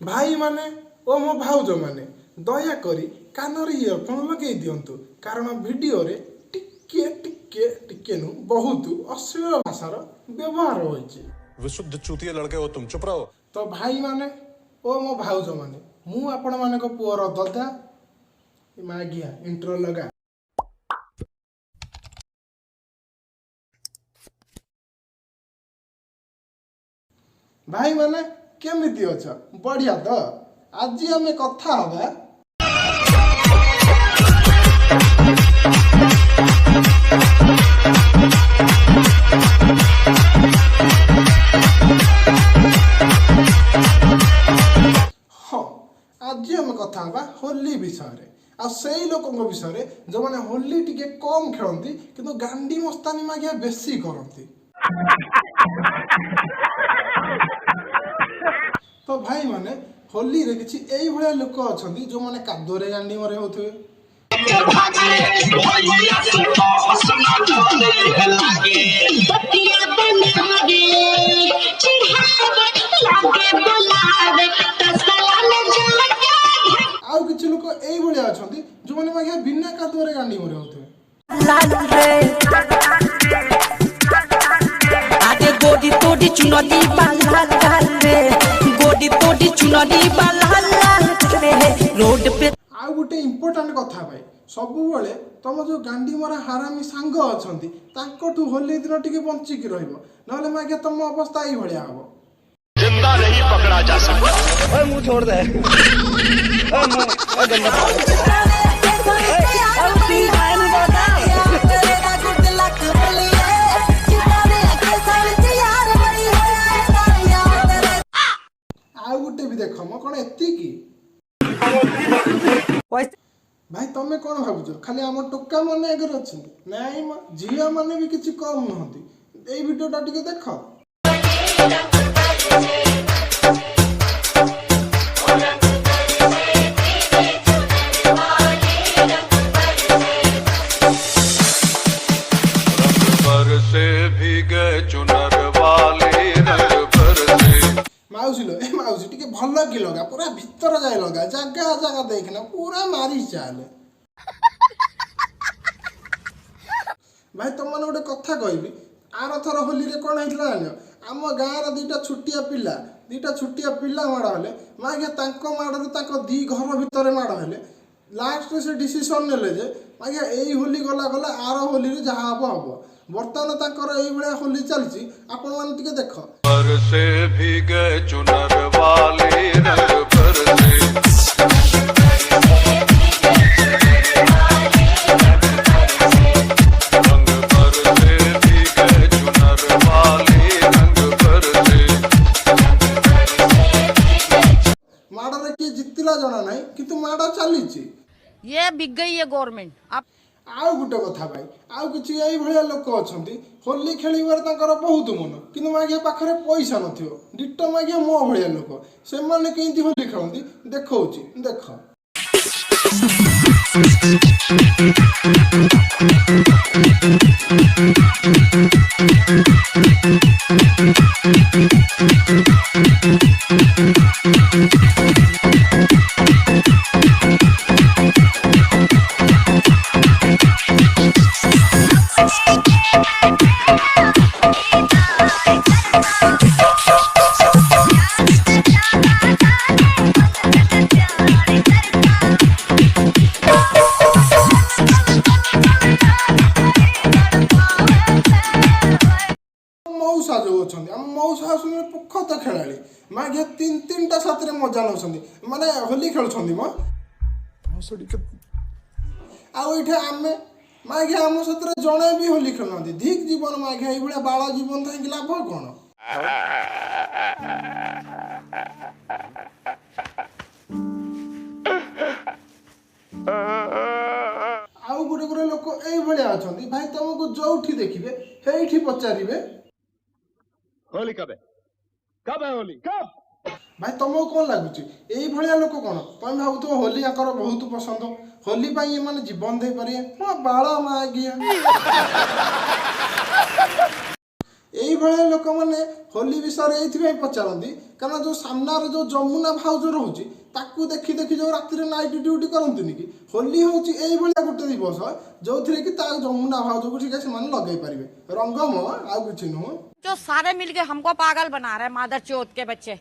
भाई माने ओ मो भाउज माने दया करी कानर इयरफोन लगे दिंतु कारण वीडियो रे टिके टिके टिके नु बहुत अश्लील भाषार व्यवहार होइछि। विशुद्ध चूतिया लड़के हो तुम, चुप रहो। तो भाई माने ओ मो भाउज माने मु आपण माने को पुअर ददा मागिया इंट्रो लगा। भाई माने केमिति अछ? बढ़िया तो आज आमे कथा हबा हाँ आज आमे कथा हबा होली विषय आ से लोक विषय जो मैंने होली टिके कम खेलती किंतु गांडी मस्तानी मागिया बेसी करती। तो भाई माने होली रे किछि एई भलिया लोक अछंती जो माने कादोरे गांडी मरे होथुए। आउ किछि लोक एई भलिया अछंती जो माने मागिया बिना कादोरे गांडी मरे होथुए। आगे गोडी तोडी चुनरी बाला रे गोडी तोडी चुनरी बाला रे रोड पे। आउ गोटे इंपोर्टेंट कथा भाई सबु बेले तुम जो गांडी मरा हारामी सांग अछंती तांकोठु होली दिन टिके बंचिकी रहइबो नहले मागे तुम अवस्था एई भलिया हबो। जिंदा नहीं पकड़ा जा सकता। ओए मुंह छोड़ दे। ओए मुंह गंदा आउ गोटे भी देख म कोन एत्ती की भाई तमे कोन भाबुछ खाली हम टोका माने अगर अछि नाही म जिया माने भी किछि कम नहंती। एई वीडियोटा टिके देख। माउसी ए माउसी टिके भल की लगा पूरा भीतर जाए लगा जगह जगह देखना पूरा मारी चाले। भाई तुम मैंने गोटे कथा कहबी आर थर होली रे कौन होइतला जानो आम गाँव दीटा छुटिया पिला माड़ हेले मागे तांको माड़ तांको दी घर भितर माड़ हेले लास्ट से डिसीजन नेले जे मागे एई होली गला गला आर होली रे जहा हबो हबो। वर्तमान तांकर एई भलिया होली चलची आपण माने टिके देख। से भीगे चुनर वाली रंग बरसे रंग बरसे भीगे चुनर वाली रंग बरसे। माड़ रे के जितला जना नाही किंतु माड़ चलीची ये बिक गई है गवर्नमेंट। आप आउ गोटे कथा भाई आउ किछि एई भलिया लोक अछंती होली खेलिबार तांकर बहुत मन किंतु मागिया पाखरे पैसा नथियो डिटो मागिया मो भलिया लोक से माने केंती होली खेलंती देखौची देख। मौसा जो अछंती हम मौसा सुने पुखत खेलाली मागे तीन टा साथरे मजा नउछंती माने होली खेलछंती म मौसडी के आउ इठे आमे मागे हम सतरे जणे भी होली खेलनती ठीक जीवन मागे एई भलिया बाळा जीवन थाई कि लाभ कोन। आउ गुरे गुरे लोक एई भलिया अछंती भाई तुमको जोठी देखिबे हेइठी पचारिबे होली कब है होली कब? भाई तुमको कौन लगुच यही भाया लोक कौन तुम भाव तो होली आकर बहुत पसंद होली पाई ये माने जीवन दे पारे हाँ बाला मागिया यही भाई लोक मैंने होली विषय ये पचारती कारण जो सामनार जो जमुना भाउज रोचे ताकू देखी देखी जो राति नाइट ड्यूटी करती कि होली हूँ यही गोटे दिवस जो थी कि जमुना भाउज को ठीक है लगे पारे रंगम आउ कि नुह जो सारे मिलके हमको पागल बना रहे मादर चौथ के बच्चे।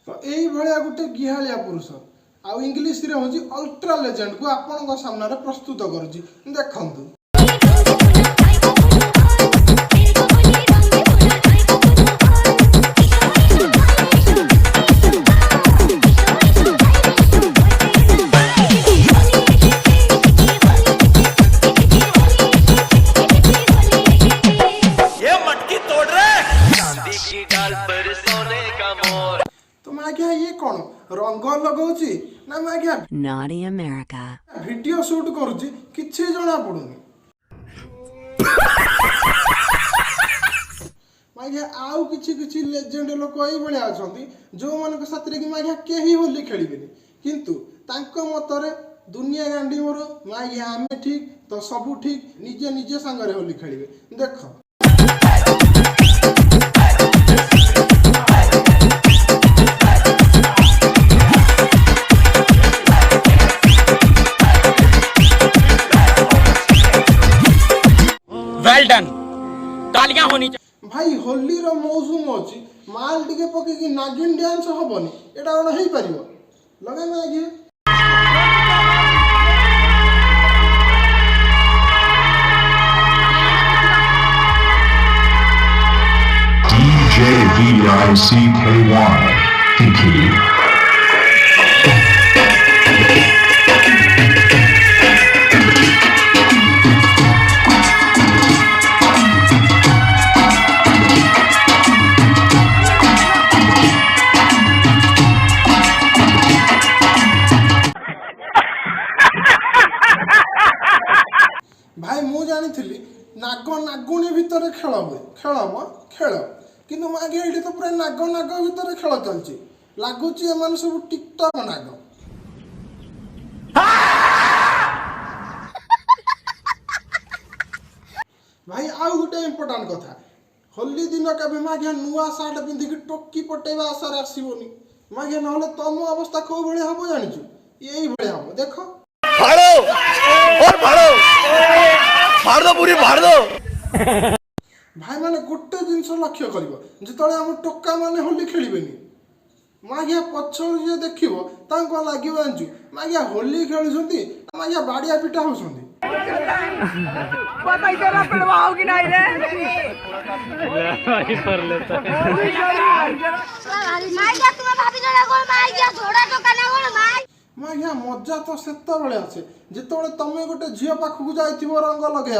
तो यही गोटे गिहालिया पुरुष आउ इंग्लीश रे हूँ अल्ट्रा लेजेंड को आपण सामने प्रस्तुत करुच्ची देखु। तो मैं क्या ये कौन रंग लगाऊची ना मैं क्या Naughty America. वीडियो शूट करुच्ची किसी जना पड़ुनी मैं आउ किछि लेजेंड लोक ये अच्छा जो मान साथ मैं कहीं होली खेलेनि किंतु तांको मतरे दुनिया गांडी मोर मैं आमे ठीक तो सबू ठीक निजे निजे सांगरे होली खेलिबे देख। वेल डन तालियां होनी चाहिए भाई होली रो मौसम अच्छी माल टिके पके नागिन डांस हबनी एटा कोन हेई परिबो लगे ना आगे DJVICKY Kiki. भाई मु जानी नाग नागुणी भितर खेल हुए खेल किंतु आगे ये तो पूरा नाग नाग भितर खेल चलती लगुच एम सब टिकटक नाग। भाई आउ गोटे इम्पोर्टाट कथा होली दिन के माघिया नुआ सार्ट पिंधिक टोकी पटेवा आशार आसबनी माघिया ना तुम अवस्था कौ भाई हम जाचु यही भाई हम देख फाड़ो और फाड़ो फाड़ दो पूरी फाड़ दो। भाई माने गोटे जिनस लक्ष्य कर जो आम टोका मैंने होली खेलेनि माघिया पछर जी देख लगे जानचु माघिया होली खेलुंट माघिया बाड़िया पिटा होती माघिया मजा तो सेत आसे जिते तुम गोटे झील पाखक जाइब रंग लगे आ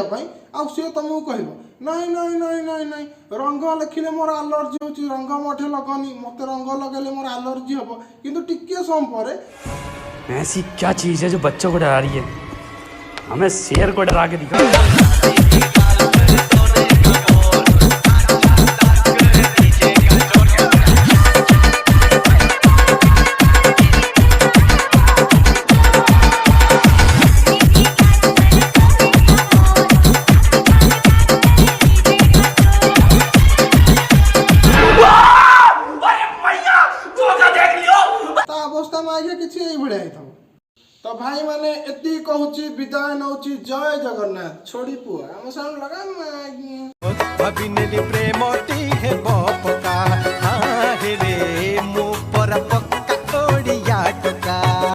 सी तुमको कह नाई नाई नाई नाई नाई रंग लेखिले मोर आलर्जी होची रंग मठे लगनी मत रंग लगेले मोर आलर्जी हम किंतु टिके समय पर ऐसी क्या चीज है जो बच्चों को डरा रही है हमें शेर को डरा के दिखा। तो भाई माने एति कहूची विदाय नौची जय जगन्नाथ छोड़ी पुआ हम साउंड लगा प्रेमटी है बपका हाँ रे मु पर